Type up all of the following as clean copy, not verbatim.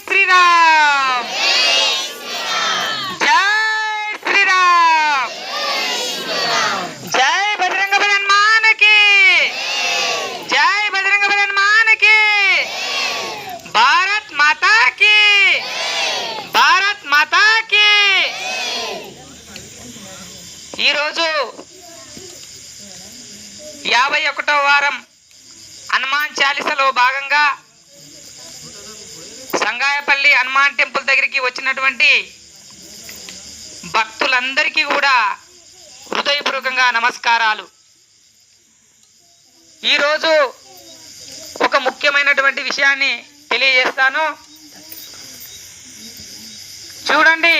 శ్రీరామ్, జై శ్రీరామ్, జై బజరంగ బలి హనుమానికి, జై బజరంగ బలి హనుమానికి, భారత్ మాతాకి, భారత్ మాతాకి. ఈరోజు 51వ వారం హనుమాన్ చాలీసాలో భాగంగా సంగాయపల్లి హనుమాన్ టెంపుల్ దగ్గరికి వచ్చినటువంటి భక్తులందరికీ కూడా హృదయపూర్వకంగా నమస్కారాలు. ఈరోజు ఒక ముఖ్యమైనటువంటి విషయాన్ని తెలియజేస్తాను. చూడండి,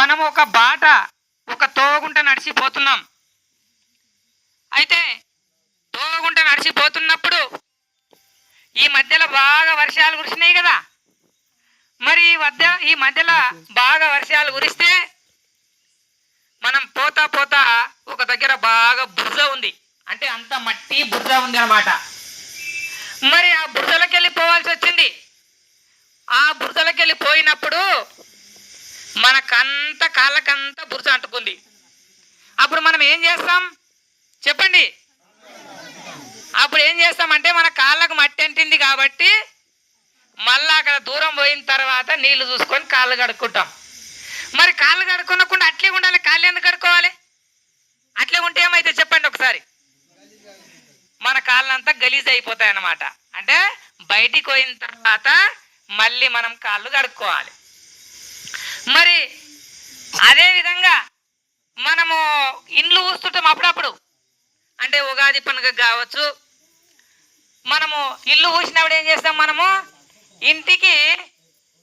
మనం ఒక బాట, ఒక తోగుంట నడిచిపోతున్నాం. అయితే తోగుంట నడిచిపోతున్నప్పుడు ఈ మధ్యలో బాగా వర్షాలు కురిసినాయి కదా. మరి ఈ మధ్యలో బాగా వర్షాలు కురిస్తే మనం పోతా పోతా ఒక దగ్గర బాగా బురద ఉంది, అంటే అంత మట్టి బురద ఉంది అన్నమాట. మరి ఆ బురదలోకి వెళ్ళిపోవాల్సి వచ్చింది. ఆ బురదలోకి వెళ్ళిపోయినప్పుడు మనకంత కాళ్ళకంతా బురద అంటుకుంది. అప్పుడు మనం ఏం చేస్తాం చెప్పండి? అప్పుడు ఏం చేస్తామంటే మన కాళ్ళకు మట్టి అంటింది కాబట్టి మళ్ళీ అక్కడ దూరం పోయిన తర్వాత నీళ్లు చూసుకొని కాళ్ళు కడుక్కుంటాం. మరి కాళ్ళు కడుక్కోనకుండా అట్లే ఉండాలి. కాళ్ళు ఎందుకు కడుక్కోవాలి? అట్లే ఉంటే ఏమైతే చెప్పండి ఒకసారి? మన కాళ్ళంతా గలీజ్ అయిపోతాయి అన్నమాట. అంటే బయటికి పోయిన తర్వాత మళ్ళీ మనం కాళ్ళు కడుక్కోవాలి. మరి అదే విధంగా మనము ఇండ్లు ఊస్తుంటాం అప్పుడప్పుడు. అంటే ఉగాది పండుగ కావచ్చు, మనము ఇల్లు ఊసినప్పుడు ఏం చేస్తాం? మనము ఇంటికి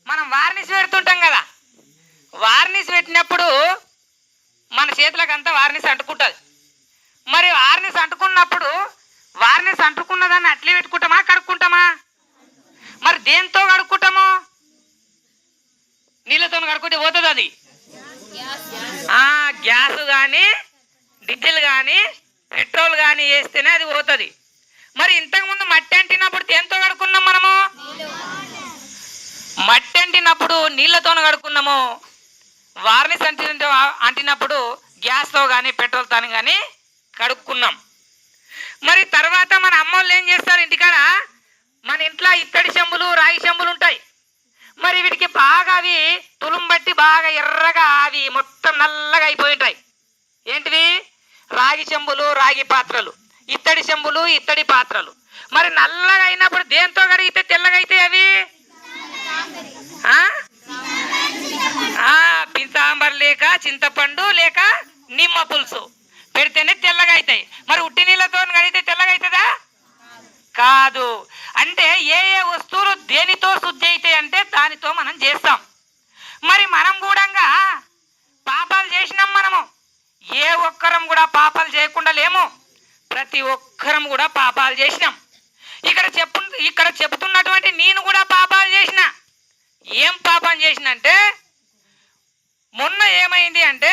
మనం వార్నిష్ పెడుతుంటాం కదా. వార్నిష్ పెట్టినప్పుడు మన చేతులకు అంతా వార్నిష్ అంటుకుంటుంది. మరి వార్నిష్ అంటుకున్నప్పుడు వార్నిష్ అంటుకున్నదాన్ని అట్లే పెట్టుకుంటామా, కడుక్కుంటామా? మరి దేంతో కడుక్కుంటాము? నీళ్ళతో కడుక్కుంటే పోతుంది అది. గ్యాస్ కానీ డీజిల్ కానీ పెట్రోల్ కానీ వేస్తేనే అది పోతుంది. మరి ఇంతకుముందు మట్టి అంటినప్పుడు దేంతో కడుక్కున్నాం? మనము మట్టి అంటినప్పుడు నీళ్ళతో కడుక్కున్నాము. వార్నిష్ అంటినప్పుడు గ్యాస్తో కానీ పెట్రోల్తో కానీ కడుక్కున్నాం. మరి తర్వాత మన అమ్మోళ్ళు ఏం చేస్తారు? ఇంటికాడ మన ఇంట్లో ఇత్తడి చెంబులు, రాగి చెంబులు ఉంటాయి. మరి వీటికి బాగా అవి తులుం బట్టి బాగా ఎర్రగా అవి మొత్తం నల్లగా అయిపోయి ఉంటాయి. ఏంటివి? రాగి చెంబులు, రాగి పాత్రలు, ఇత్తడి చెంబులు, ఇత్తడి పాత్రలు. మరి నల్లగా అయినప్పుడు దేంతో కడిగితే తెల్లగా అయితే అవి? సాంబార్ లేక చింతపండు లేక నిమ్మ పులుసు పెడితేనే తెల్లగా అవుతాయి. మరి ఉట్టి నీళ్ళతో కడిగితే తెల్లగా అవుతుందా? కాదు. అంటే ఏ ఏ వస్తువులు దేనితో శుద్ధి అవుతాయి అంటే దానితో మనం చేస్తాం. మరి మనం కూడా పాపాలు చేసినాం. మనము ఏ ఒక్కరం కూడా పాపాలు చేయకుండా లేము. ప్రతి ఒక్కరం కూడా పాపాలు చేసినాం. ఇక్కడ చెబుతున్నటువంటి నేను కూడా పాపాలు చేసిన. ఏం పాపం చేసిన అంటే, మొన్న ఏమైంది అంటే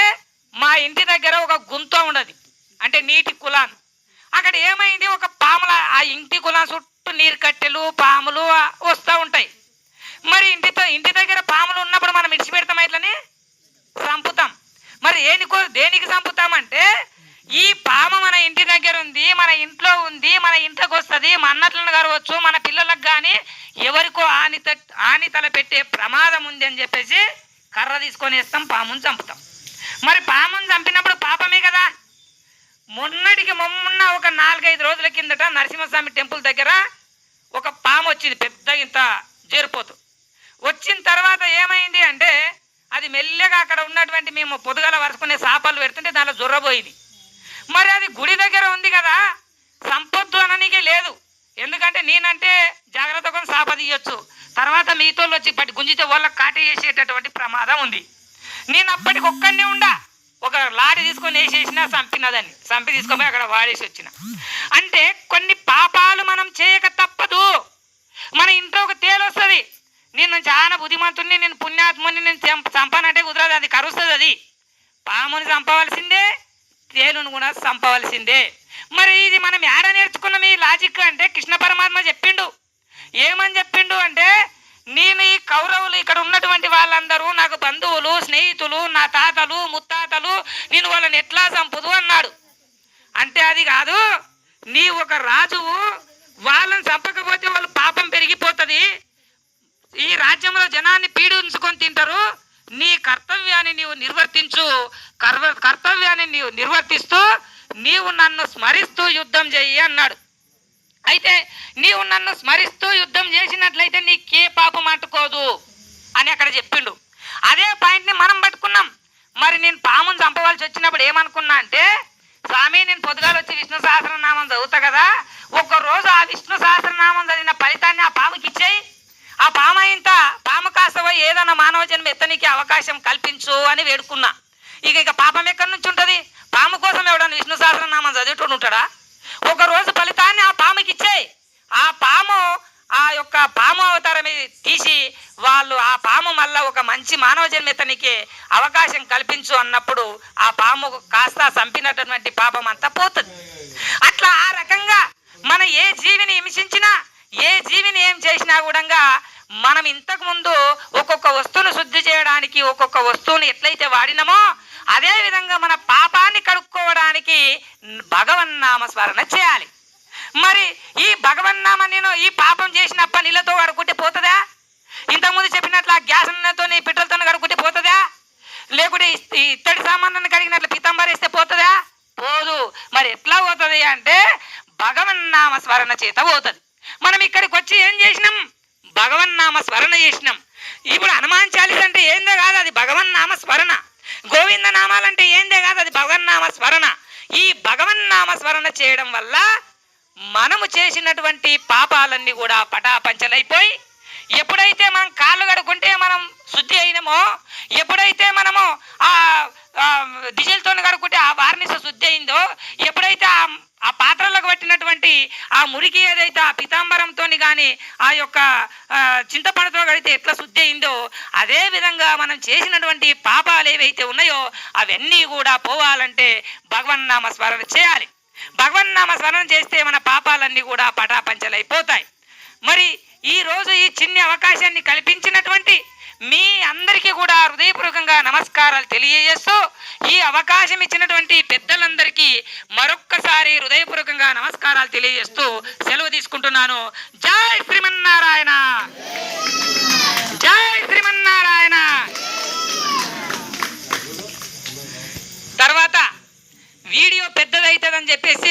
మా ఇంటి దగ్గర ఒక గుంత ఉండదు, అంటే నీటి కులాన్. అక్కడ ఏమైంది, ఒక పాముల ఆ ఇంటి కులాన్ చుట్టూ నీరు కట్టెలు పాములు వస్తూ ఉంటాయి. మరి ఇంటి దగ్గర పాములు ఉన్నప్పుడు మనం ఇడిచిపెడతాం, ఇట్లని చంపుతాం. మరి దేనికి చంపుతామంటే, ఈ పాము మన ఇంటి దగ్గర ఉంది, మన ఇంట్లో ఉంది, మన ఇంట్లోకి వస్తుంది, మన అన్నట్లను కరవచ్చు, మన పిల్లలకు కానీ ఎవరికో హాని తల పెట్టే ప్రమాదం ఉంది అని చెప్పేసి కర్ర తీసుకొని వేస్తాం, పాముని చంపుతాం. మరి పాముని చంపినప్పుడు పాపమే కదా. మొన్న ఒక 4-5 రోజుల కిందట నరసింహస్వామి టెంపుల్ దగ్గర ఒక పాము వచ్చింది, పెద్ద ఇంత చేరిపోతూ. వచ్చిన తర్వాత ఏమైంది అంటే, అది మెల్లగా అక్కడ ఉన్నటువంటి మేము పొద్దుగల వరుసుకునే చేపలు పెడుతుంటే దాంట్లో జొర్రబోయింది. మరి అది గుడి దగ్గర ఉంది కదా, సంపొద్దు అననికే లేదు. ఎందుకంటే నేనంటే జాగ్రత్తగా చేప తీయొచ్చు, తర్వాత మిగతాళ్ళు వచ్చి పట్టి గుంజితే వాళ్ళకి కాటి వేసేటటువంటి ప్రమాదం ఉంది. నేను అప్పటికి ఒక్కడినే ఉండా, ఒక లారీ తీసుకొని వేసేసిన చంపినదాన్ని, చంపి తీసుకొని అక్కడ వాడేసి వచ్చిన. అంటే కొన్ని పాపాలు మనం చేయక తప్పదు. మన ఇంట్లో ఒక తేలు వస్తుంది, నేను చాలా బుద్ధిమంతుని, నేను పుణ్యాత్ముని, నేను చంపనంటే కుదరదు, అది కరుస్తుంది. అది పాముని చంపవలసిందే, తేలును కూడా చంపవలసిందే. మరి ఇది మనం ఏడ నేర్చుకున్నాం ఈ లాజిక్ అంటే, కృష్ణ పరమాత్మ చెప్పిండు. ఏమని చెప్పిండు అంటే, కౌరవులు ఇక్కడ ఉన్నటువంటి వాళ్ళందరూ నాకు బంధువులు, స్నేహితులు, నా తాతలు, ముత్తాతలు, నేను వాళ్ళని ఎట్లా చంపుదు అన్నాడు. అంటే అది కాదు, నీ ఒక రాజువు, వాళ్ళని చంపకపోతే వాళ్ళు పాపం పెరిగిపోతుంది, ఈ రాజ్యంలో జనాన్ని పీడించుకొని తింటారు, నీ కర్తవ్యాన్ని నీవు నిర్వర్తించు, కర్తవ్యాన్ని నీవు నిర్వర్తిస్తూ నీవు నన్ను స్మరిస్తూ యుద్ధం చెయ్యి అన్నాడు. అయితే నీవు నన్ను స్మరిస్తూ యుద్ధం చేసినట్లయితే నీకే పాపం అంటుకోదు అని అక్కడ చెప్పిండు. అదే పాయింట్ని మనం పట్టుకున్నాం. మరి నేను పామును చంపవలసి వచ్చినప్పుడు ఏమనుకున్నా అంటే, స్వామి నేను పొద్దుగాలు వచ్చి విష్ణు సహస్రనామం చదువుతా కదా, ఒక్కరోజు ఆ విష్ణు సహస్రనామం చదివిన ఫలితాన్ని ఆ పాముకి ఇచ్చేయి, ఆ పాము ఇంత పాము కాస్తవో ఏదన్నా మానవ జన్మ ఎత్తనికి అవకాశం కల్పించు అని వేడుకున్నా. ఇక పాపం ఎక్కడి నుంచి ఉంటుంది? పాము కోసం ఎవడన్నా విష్ణు సహస్రనామం చదివేటోడు ఉంటాడా? ఒక రోజు ఫలితాన్ని ఆ పాముకి ఇచ్చేయి, ఆ పాము ఆ యొక్క పాము అవతారం తీసి వాళ్ళు ఆ పాము మళ్ళా ఒక మంచి మానవ జన్మెత్తనికి అవకాశం కల్పించు అన్నప్పుడు ఆ పాము కాస్త చంపినటువంటి పాపం అంతా పోతుంది. అట్లా ఆ రకంగా మన ఏ జీవిని హింసించినా, ఏ జీవిని ఏం చేసినా కూడా మనం ఇంతకు ముందు ఒక్కొక్క వస్తువును శుద్ధి చేయడానికి ఒక్కొక్క వస్తువుని ఎట్లయితే వాడినామో అదే విధంగా మన పాపాన్ని కడుక్కోవడానికి భగవన్నామ స్మరణ చేయాలి. మరి ఈ భగవన్నామ నేను ఈ పాపం చేసినప్ప నీళ్ళతో కడుక్కుంటే పోతుందా? ఇంతకుముందు చెప్పినట్లు ఆ గ్యాస్ నూనెతోని పెట్రోల్తో కడుక్కుంటే పోతుందా? లేకుంటే ఇత్తడి సామాన్లను కడిగినట్లు పితంబర్ వేస్తే పోతుందా? పోదు. మరి ఎట్లా పోతుంది అంటే భగవన్నామ స్మరణ చేత పోతుంది. మనం ఇక్కడికి వచ్చి ఏం చేసినాం? భగవన్నామ స్మరణ చేసినాం. ఇప్పుడు హనుమాన్ చాలీస అంటే ఏందే కాదు, అది భగవన్నామ స్మరణ. గోవింద నామాలంటే ఏందే కాదు, అది భగవన్నామ స్మరణ. ఈ భగవన్నామ స్మరణ చేయడం వల్ల మనము చేసినటువంటి పాపాలన్నీ కూడా పటాపంచలైపోయి, ఎప్పుడైతే మనం కాళ్ళు కడుక్కుంటే మనం శుద్ధి అయినమో, ఎప్పుడైతే మనము ఆ డీజిల్తో కడుక్కుంటే ఆ వార్నిస శుద్ధి అయిందో, ఎప్పుడైతే ఆ పాత్రలకు పట్టినటువంటి ఆ మురికి ఏదైతే ఆ పితాంబరంతో కానీ ఆ యొక్క చింతపండుతో కడితే ఎట్లా శుద్ధి అయిందో, అదే విధంగా మనం చేసినటువంటి పాపాలు ఏవైతే ఉన్నాయో అవన్నీ కూడా పోవాలంటే భగవన్నామ స్మరణ చేయాలి. భగవన్నామ స్మరణ చేస్తే మన పాపాలన్నీ కూడా పటాపంచలైపోతాయి. మరి ఈరోజు ఈ చిన్ని అవకాశాన్ని కల్పించినటువంటి మీ అందరికీ కూడా హృదయపూర్వకంగా నమస్కారాలు తెలియజేస్తూ, ఈ అవకాశం ఇచ్చినటువంటి పెద్దలందరికీ మరొక్కసారి హృదయపూర్వకంగా నమస్కారాలు తెలియజేస్తూ సెలవు తీసుకుంటున్నాను. జై శ్రీమన్నారాయణ, జై శ్రీమన్నారాయణ. తర్వాత వీడియో పెద్దదైతుందని చెప్పి